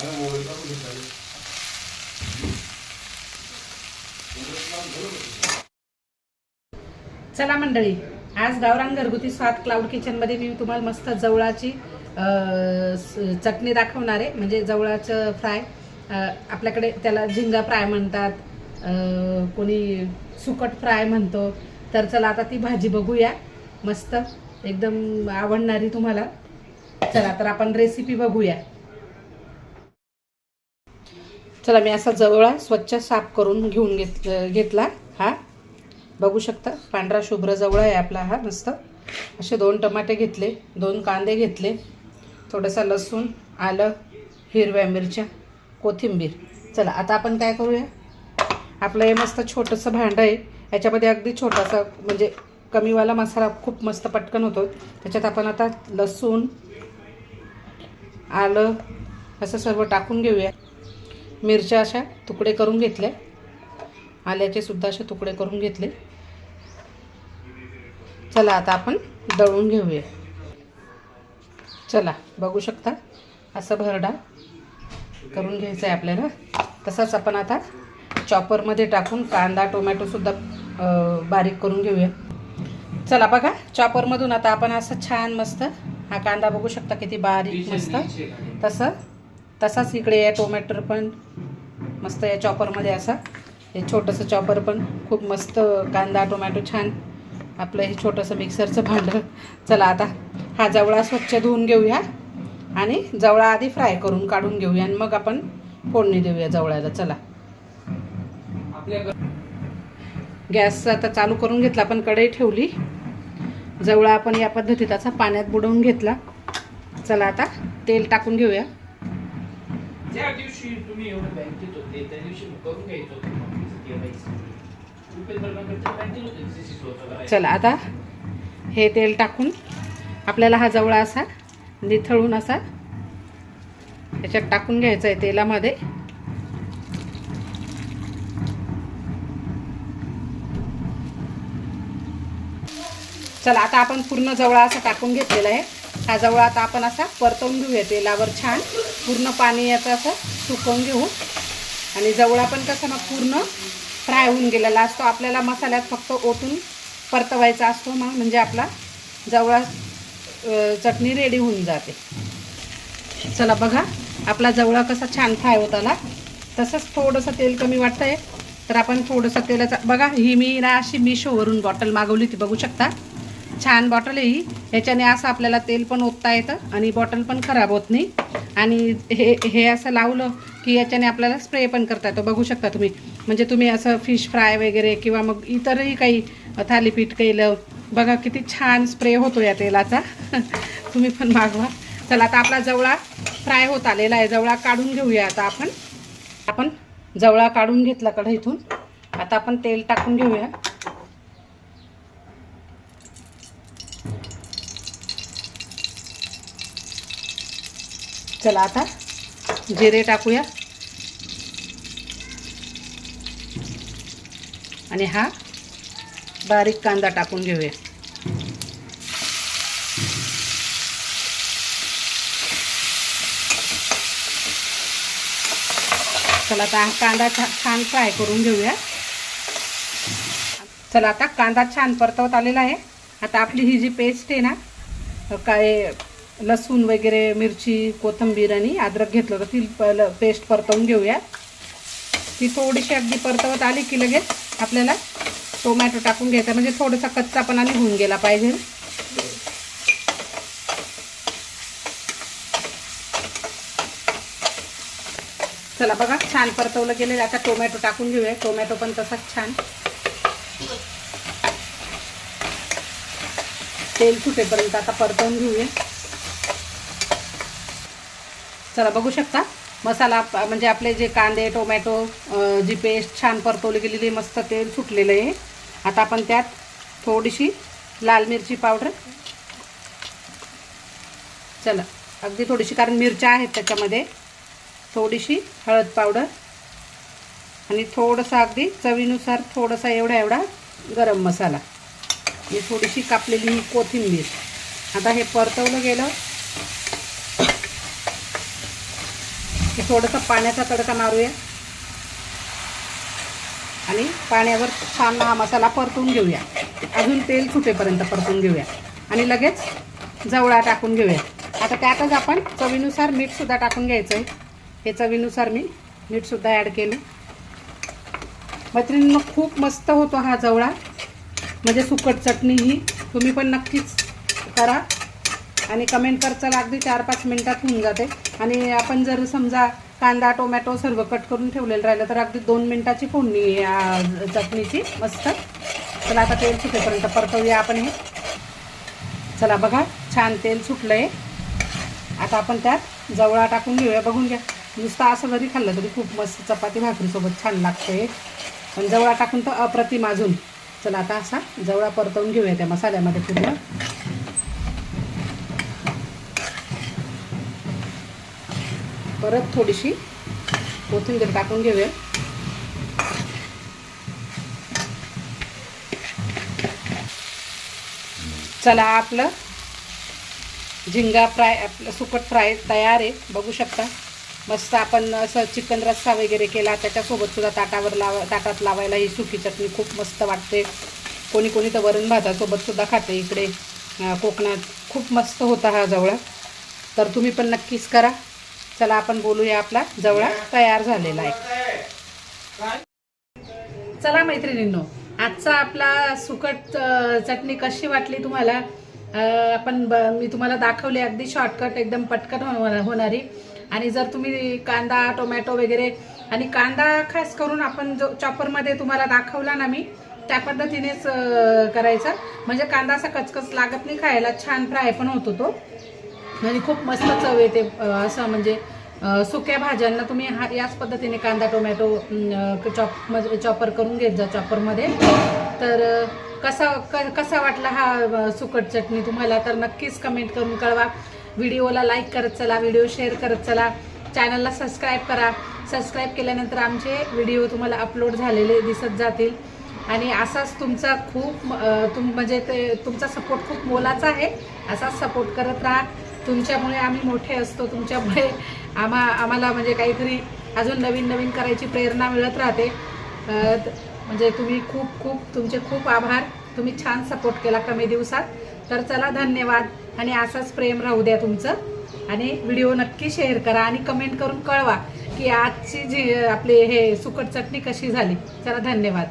चला मंडळी, आज गावरान घरगुती स्वाद क्लाउड किचनमध्ये मी तुम्हाला मस्त जवळाची चटणी दाखवणार आहे. म्हणजे जवळाचं फ्राय, आपल्याकडे त्याला झिंगा फ्राय म्हणतात, कोणी सुकट फ्राय म्हणतो. तर चला आता ती भाजी बघूया, मस्त एकदम आवडणारी तुम्हाला. चला तर आपण रेसिपी बघूया. चला, मी असा जवळा स्वच्छ साफ करून घेऊन घेतला. हा बघू शकता, पांढरा शुभ्र जवळा आहे आपला हा. मस्त असे 2 टमाटे घेतले, 2 कांदे घेतले, थोडासा लसूण, आलं, हिरव्या मिरच्या, कोथिंबीर. चला आता आपण काय करूया, आपलं हे मस्त छोटंसं भांडं आहे, याच्यामध्ये अगदी छोटासा म्हणजे कमीवाला मसाला खूप मस्त पटकन होतो. त्याच्यात आपण आता लसूण, आलं असं सर्व टाकून घेऊया. मिरच्या अशा तुकडे करून घेतल्या, आल्याचे सुद्धा असे तुकडे करून घेतले. चला आता आपण दळून घेऊया. चला बघू शकता, असं भरडा करून घ्यायचं आहे आपल्याला. तसंच आपण आता चॉपरमध्ये टाकून कांदा, टोमॅटोसुद्धा बारीक करून घेऊया. चला बघा, चॉपरमधून आता आपण असं छान मस्त हा कांदा बघू शकता किती बारीक मस्त. तसाच इकडे या टोमॅटो पण मस्त या चॉपरमध्ये असा, हे छोटंसं चॉपर पण खूप मस्त कांदा टोमॅटो छान. आपलं हे छोटंसं मिक्सरचं भांडं. चला आता हा जवळा स्वच्छ धुवून घेऊया आणि जवळा आधी फ्राय करून काढून घेऊया आणि मग आपण फोडणी देऊया जवळ्याला. चला, गॅस आता चालू करून घेतला, आपण कढई ठेवली. जवळा आपण या पद्धतीत असा पाण्यात बुडवून घेतला. चला आता तेल टाकून घेऊया. ज्या दिवशी तुम्ही एवढं बँकेत होते त्या दिवशी करून घ्यायचं होतं. चला आता हे तेल टाकून आपल्याला हा जवळा असा निथळून असा याच्यात टाकून घ्यायचा आहे तेलामध्ये. चला आता आपण पूर्ण जवळा असा टाकून घेतलेला आहे. हा जवळा आता आपण असा परतवून घेऊया तेलावर छान. पूर्ण पाणी याचं असं सुकवून घेऊ. आणि जवळा पण कसा ना पूर्ण फ्राय होऊन गेलेला असतो, आपल्याला मसाल्यात फक्त ओतून परतवायचा असतो. मग म्हणजे आपला जवळा चटणी रेडी होऊन जाते. चला बघा, आपला जवळा कसा छान फ्राय होत आला. तसंच थोडंसं तेल कमी वाटतं आहे, तर आपण थोडंसं तेलाचा बघा, ही मी ना अशी मिशोवरून बॉटल मागवली होती, बघू शकता छान बॉटल आहे ही. ह्याच्याने असं आपल्याला तेल पण ओतता येतं आणि बॉटल पण खराब होत नाही. आणि हे असं लावलं की याच्याने आपल्याला स्प्रे पण करता येतो, बघू शकता तुम्ही. म्हणजे तुम्ही असं फिश फ्राय वगैरे किंवा मग इतरही काही थालीपीठ केलं, बघा किती छान स्प्रे होतो या तेलाचा. तुम्ही पण मागवा. चला आता आपला जवळा फ्राय होत आलेला आहे. जवळा काढून घेऊया आता आपण जवळा काढून घेतला कढईतून. आता आपण तेल टाकून घेऊया. चला आता जिरे टाकूया आणि हा बारीक कांदा टाकून घेऊया. चला आता हा कांदा छान फ्राय करून घेऊया. चला आता कांदा छान परतवत आलेला आहे. आता आपली ही जी पेस्ट आहे ना, काय लसूण वगैरे, मिरची, कोथिंबीर आणि अद्रक घेतलं होतं, ती पेस्ट परतवून घेऊया. ती थोडीशी अगदी परतवत आली की लगेच आपल्याला टोमॅटो टाकून घ्यायचा, म्हणजे थोडासा कच्चापणा निघून गेला पाहिजे. चला बघा, छान परतवलं गेलं. आता टोमॅटो टाकून घेऊया. टोमॅटो पण तसाच छान तेल सुटेपर्यंत आता परतवून घेऊया. चला बघू शकता, मसाला म्हणजे आपले जे कांदे टोमॅटो जी पेस्ट छान परतवली गेलेली, मस्त तेल सुटलेलं आहे. आता आपण त्यात थोडीशी लाल मिरची पावडर, चला अगदी थोडीशी, कारण मिरच्या आहेत त्याच्यामध्ये, थोडीशी हळद पावडर आणि थोडंसं अगदी चवीनुसार थोडासा एवढा गरम मसाला, ही थोडीशी कापलेली ही कोथिंबीर. आता हे परतवलं गेलं की थोडंसं पाण्याचा तडका मारूया आणि पाण्यावर छान हा मसाला परतून घेऊया. अजून तेल सुटेपर्यंत परतून घेऊया आणि लगेच जवळा टाकून घेऊया. आता त्यातच आपण चवीनुसार मीठसुद्धा टाकून घ्यायचं आहे. हे चवीनुसार मी मीठसुद्धा ॲड केलं. मैत्रिणींनो, खूप मस्त होतो हा जवळा, म्हणजे सुकट चटणी ही तुम्ही पण नक्कीच करा आणि कमेंट कर. चला अगदी 4-5 मिनटात होऊन जाते. आणि आपण जर समजा कांदा टोमॅटो सर्व कट करून ठेवलेलं राहिलं तर अगदी 2 मिनटाची फोडणी या चटणीची मस्त. चला आता तेल सुटेपर्यंत परतवूया आपण हे. चला बघा, छान तेल सुटलं आहे. आता आपण त्यात जवळा टाकून घेऊया. बघून घ्या, नुसतं असं जरी खाल्लं तरी खूप मस्त चपाती भाकरीसोबत छान लागते. पण जवळा टाकून तर अप्रतिम अजून. चला आता असा जवळा परतवून घेऊया त्या मसाल्यामध्ये पूर्ण. परत थोडीशी कोथिंबीर टाकून घेऊया. चला आपलं झिंगा फ्राय, आपलं सुकट फ्राय तयार आहे. बघू शकता मस्त. आपण असं चिकन रस्सा वगैरे केला त्याच्यासोबत सुद्धा ताटात लावायला ही सुकी चटणी खूप मस्त वाटते. कोणी कोणी तर वरण भातासोबत सुद्धा खाते. इकडे कोकणात खूप मस्त होता हा जवळा. तर तुम्ही पण नक्कीच करा. चला आपण बोलूया, आपला जवळा तयार झालेला आहे. चला मैत्रिणींनो, आजचा आपला सुकट चटणी कशी वाटली तुम्हाला? मी तुम्हाला दाखवली अगदी शॉर्टकट, एकदम पटकन होणारी. आणि जर तुम्ही कांदा टोमॅटो वगैरे, आणि कांदा खास करून आपण जो चॉपरमध्ये तुम्हाला दाखवला ना मी, त्या पद्धतीनेच करायचा. म्हणजे कांदा असा कचकच लागत नाही खायला, छान फ्राय पण होतो तो आणि खूप मस्त चव येते. असं म्हणजे सुक्या भाज्यांना तुम्ही याच पद्धतीने कांदा टोमॅटो चॉपर करून घेत जा चॉपरमध्ये. तर कसा वाटला हा सुकट चटणी तुम्हाला? तर नक्कीच कमेंट करून कळवा. व्हिडिओला लाईक करत चला, व्हिडिओ शेअर करत चला, चॅनलला सबस्क्राईब करा. सबस्क्राईब केल्यानंतर आमचे व्हिडिओ तुम्हाला अपलोड झालेले दिसत जातील. आणि असाच तुमचा तुमचा सपोर्ट खूप मोलाचा आहे. असाच सपोर्ट करत राहा. तुमच्यामुळे आम्ही मोठे असतो. तुमच्यामुळे आम्हाला म्हणजे काहीतरी अजून नवीन करायची प्रेरणा मिळत राहते. म्हणजे तुमचे खूप आभार. तुम्ही छान सपोर्ट केला कमी दिवसात. तर चला, धन्यवाद. आणि असंच प्रेम राहू द्या तुमचं. आणि व्हिडिओ नक्की शेअर करा आणि कमेंट करून कळवा की आजची जी आपली हे सुकट चटणी कशी झाली. चला, धन्यवाद.